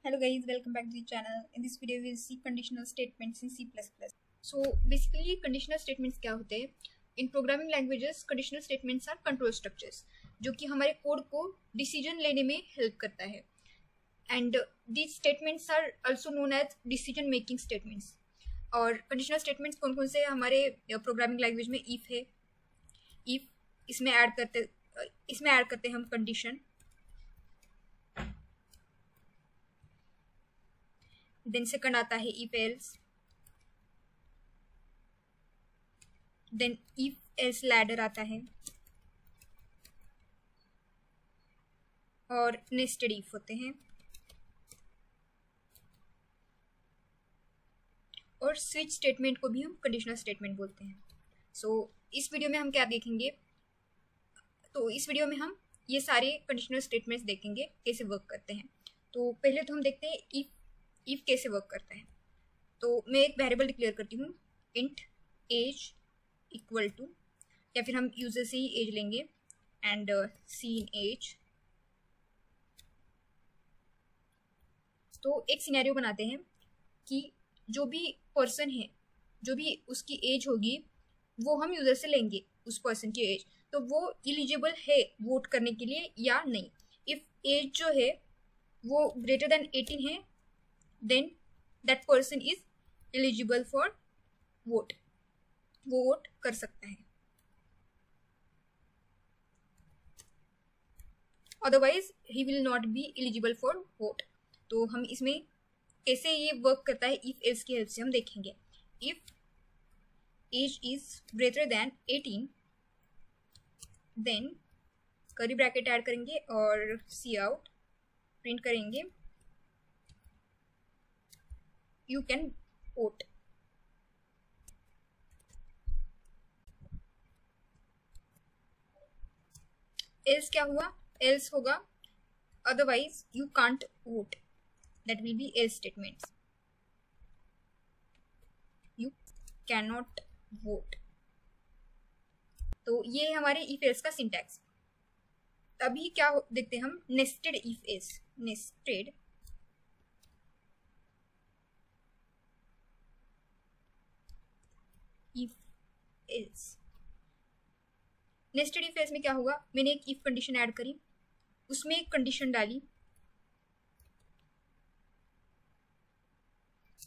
Hello guys, welcome back to the channel. In this video we will see conditional statements in C++. So basically conditional statements क्या होते हैं? In programming languages, conditional statements are control structures जो कि हमारे code को decision लेने में help करता है. And these statements are also known as decision making statements. और conditional statements कौन कौन से हमारे प्रोग्रामिंग लैंग्वेज में if है, if इसमें ऐड करते हैं हम कंडीशन. देन सेकंड आता है if else, then if else ladder आता है और नेस्टेड if होते हैं. और स्विच स्टेटमेंट को भी हम कंडीशनल स्टेटमेंट बोलते हैं. सो इस वीडियो में हम क्या देखेंगे? तो इस वीडियो में हम ये सारे कंडीशनल स्टेटमेंट्स देखेंगे कैसे वर्क करते हैं. तो पहले तो हम देखते हैं if कैसे वर्क करता है. तो मैं एक वेरिएबल डिक्लेयर करती हूँ इंट एज इक्वल टू, या फिर हम यूजर से ही एज लेंगे एंड सी इन एज. तो एक सिनेरियो बनाते हैं कि जो भी पर्सन है, जो भी उसकी एज होगी वो हम यूजर से लेंगे उस पर्सन की एज, तो वो एलिजिबल है वोट करने के लिए या नहीं. इफ एज जो है वो ग्रेटर देन 18 है then that person is eligible for vote, वो वोट कर सकता है. otherwise he will not be eligible for vote. तो हम इसमें कैसे ये वर्क करता है if else की हेल्प से हम देखेंगे. if age is greater than 18 then curly bracket add करेंगे और सी आउट प्रिंट करेंगे you can vote. else क्या हुआ? else होगा otherwise you can't vote. that will be else statements. you cannot vote. तो ये है हमारे if else का सिंटैक्स. अभी क्या देखते हैं हम? nested if else. nested if else. Nested if else में क्या हुआ? मैंने एक इफ कंडीशन ऐड करी, उसमें एक कंडीशन डाली,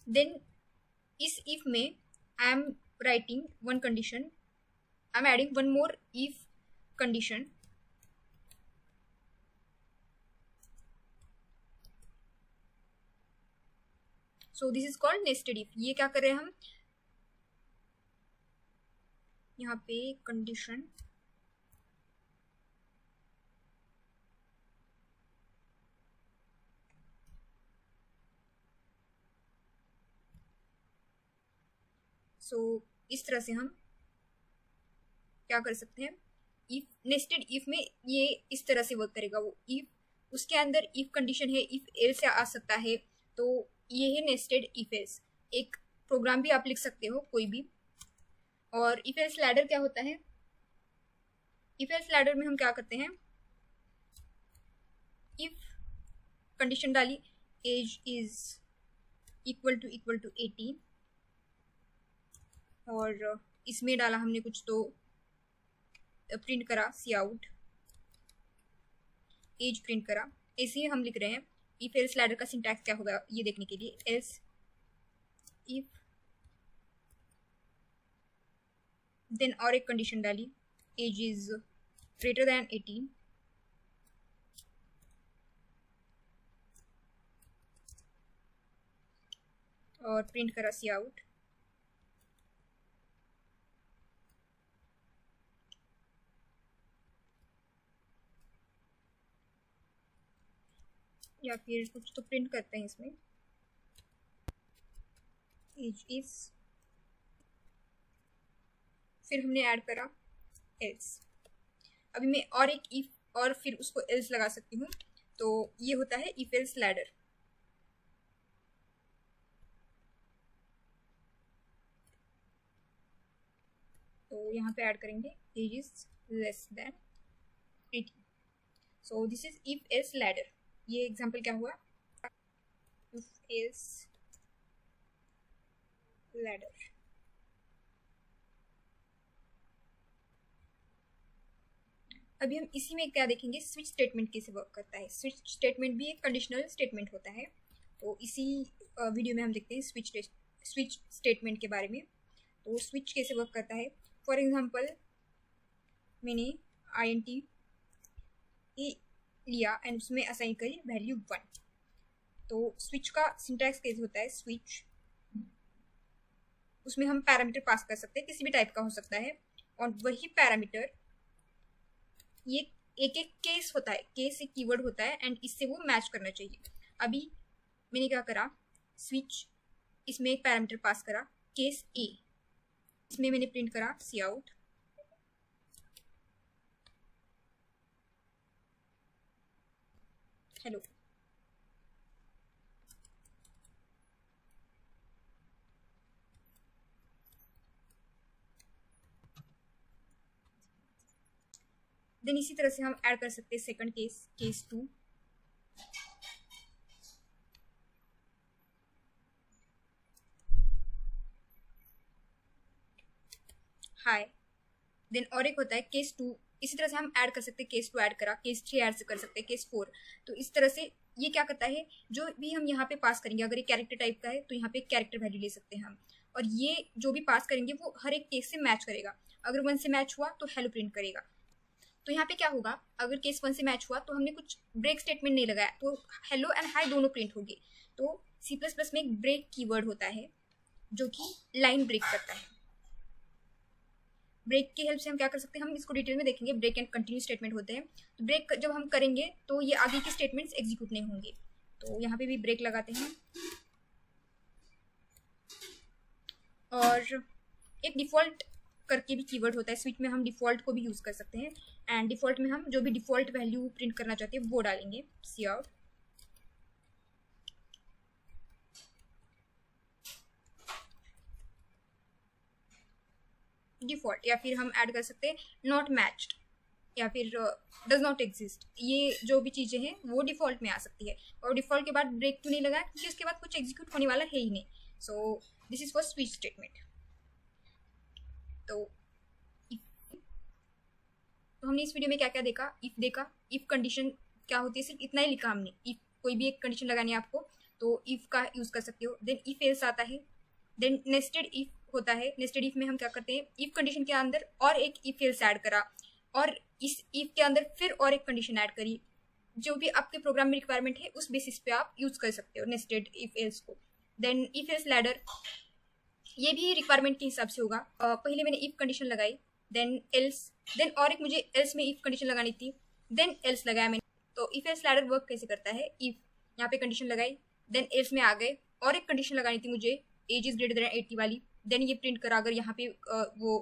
देन इस इफ में I am writing one condition, I am adding one more if condition. So this is called nested if. ये क्या कर रहे हैं हम? यहाँ पे कंडीशन इस तरह से हम क्या कर सकते हैं? इफ नेस्टेड इफ में ये इस तरह से वर्क करेगा. वो इफ उसके अंदर इफ कंडीशन है, इफ एल्स आ सकता है, तो ये है नेस्टेड इफ एल्स. एक प्रोग्राम भी आप लिख सकते हो कोई भी. और इफ एल्स लैडर क्या होता है? इफ एल्स लैडर में हम क्या करते हैं? इफ कंडीशन डाली एज इज इक्वल टू 18 और इसमें डाला हमने कुछ, तो प्रिंट करा सी आउट एज प्रिंट करा. ऐसे ही हम लिख रहे हैं. इफ एल्स लैडर का सिंटैक्स क्या होगा ये देखने के लिए, एल्स इफ देन और एक कंडीशन डाली एज इज ग्रेटर देन 18 और प्रिंट करा सी आउट. या फिर कुछ तो प्रिंट करते हैं इसमें एज इज, फिर हमने ऐड करा एल्स. अभी मैं और एक इफ और फिर उसको एल्स लगा सकती हूँ. तो ये होता है इफ एल्स लैडर. तो यहाँ पे ऐड करेंगे age is less than 18. So this is if else ladder. ये एग्जाम्पल क्या हुआ? if else ladder। अभी हम इसी में क्या देखेंगे, स्विच स्टेटमेंट कैसे वर्क करता है। स्विच स्टेटमेंट भी एक कंडीशनल स्टेटमेंट होता है, तो इसी वीडियो में हम देखते हैं स्विच स्टेटमेंट के बारे में। तो स्विच कैसे वर्क करता है। फॉर एग्जांपल मैंने INT लिया एंड उसमें असाइन करी वैल्यू 1। तो स्विच का सिंटैक्स कैसे होता है, स्विच उसमें हम पैरामीटर पास कर सकते हैं, किसी भी टाइप का हो सकता है, और वही पैरामीटर ये एक एक केस होता है, केस एक कीवर्ड होता है एंड इससे वो मैच करना चाहिए। अभी मैंने क्या करा, स्विच इसमें एक पैरामीटर पास करा केस ए, इसमें मैंने प्रिंट करा सी आउट, हेलो। देन इसी तरह से हम ऐड कर सकते हैं सेकंड केस, केस 2। हाय। देन और एक होता है केस 2, इसी तरह से हम ऐड कर सकते हैं, केस 2 ऐड करा, केस 3 ऐड कर सकते हैं, केस 4। तो इस तरह से ये क्या करता है, जो भी हम यहाँ पे पास करेंगे, अगर ये कैरेक्टर टाइप का है तो यहाँ पे कैरेक्टर वैल्यू ले सकते हैं हम, और ये जो भी पास करेंगे वो हर एक केस से मैच करेगा। अगर 1 से मैच हुआ तो हेलो प्रिंट करेगा। तो यहाँ पे क्या होगा, अगर केस 1 से मैच हुआ तो हमने कुछ ब्रेक स्टेटमेंट नहीं लगाया तो हेलो एंड हाई दोनों प्रिंट होंगे। तो C++ में एक ब्रेक कीवर्ड होता है जो कि लाइन ब्रेक करता है। ब्रेक की हेल्प से हम क्या कर सकते हैं, हम इसको डिटेल में देखेंगे। ब्रेक एंड कंटिन्यू स्टेटमेंट होते हैं। तो ब्रेक जब हम करेंगे तो ये आगे के स्टेटमेंट्स एग्जीक्यूट नहीं होंगे। तो यहाँ पे भी ब्रेक लगाते हैं, और एक डिफॉल्ट करके भी कीवर्ड होता है स्विच में, हम डिफॉल्ट को भी यूज कर सकते हैं। एंड डिफॉल्ट में हम जो भी डिफॉल्ट वैल्यू प्रिंट करना चाहते हैं वो डालेंगे, सी आउट। डिफॉल्ट, या फिर हम ऐड कर सकते हैं नॉट मैच्ड, या फिर डज नॉट एग्जिस्ट। ये जो भी चीजें हैं वो डिफॉल्ट में आ सकती है। और डिफॉल्ट के बाद ब्रेक क्यों नहीं लगा, क्योंकि उसके बाद कुछ एग्जीक्यूट होने वाला है ही नहीं। सो this is for switch statement. तो हमने इस वीडियो में क्या क्या देखा, इफ देखा, इफ कंडीशन क्या होती है, सिर्फ इतना ही लिखा हमने। इफ कोई भी एक कंडीशन लगानी है आपको तो इफ का यूज कर सकते हो। देन इफ एल्स आता है, देन नेस्टेड इफ होता है। नेस्टेड इफ में हम क्या करते हैं, इफ कंडीशन के अंदर और एक इफ एल्स ऐड करा, और इस इफ के अंदर फिर और एक कंडीशन ऐड करी। जो भी आपके प्रोग्राम में रिक्वायरमेंट है उस बेसिस पे आप यूज कर सकते हो नेस्टेड इफ एल्स को। देन इफ एल्स लैडर, ये भी रिक्वायरमेंट के हिसाब से होगा। पहले मैंने इफ कंडीशन लगाई, देन एल्स, देन और एक मुझे एल्स में इफ कंडीशन लगानी थी, देन एल्स लगाया मैंने। तो इफ एल्स लैडर वर्क कैसे करता है, इफ यहाँ पे कंडीशन लगाई, देन एल्स में आ गए, और एक कंडीशन लगानी थी मुझे एज इज ग्रेटर देन 80 वाली, देन ये प्रिंट करा। अगर यहाँ पे वो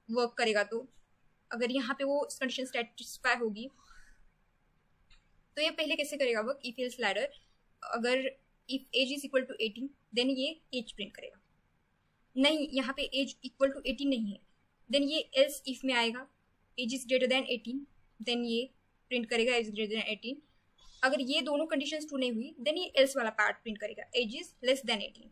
वर्क करेगा तो अगर यहाँ पे वो कंडीशन सेटिस्फाई होगी तो ये पहले कैसे करेगा वर्क, इफ एल्स लैडर। अगर if age is equal to 18 then ये एज प्रिंट करेगा। नहीं, यहाँ पे एज इक्वल टू 18 नहीं है, देन ये एल्स इफ में आएगा, age is greater than 18, then ये प्रिंट करेगा एज ग्रेटर देन 18। अगर ये दोनों कंडीशंस ट्रू नहीं हुई देन ये एल्स वाला पार्ट प्रिंट करेगा, एज इज लेस देन 18।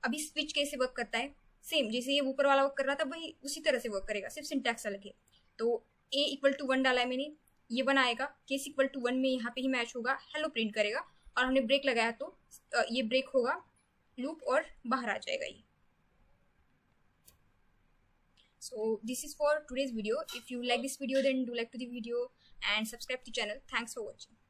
अभी स्विच कैसे वर्क करता है, सेम जैसे ये ऊपर वाला वर्क कर रहा था वही उसी तरह से वर्क करेगा, सिर्फ सिंटैक्स अलग है। तो ए इक्वल टू 1 डाला है मैंने, ये 1 आएगा, केस इक्वल टू 1 में यहाँ पे ही मैच होगा, हेलो प्रिंट करेगा। और हमने ब्रेक लगाया तो ये ब्रेक होगा लूप और बाहर आ जाएगा ये। So this is for today's video. If you like this video then do like to the video and subscribe to the channel. Thanks for watching.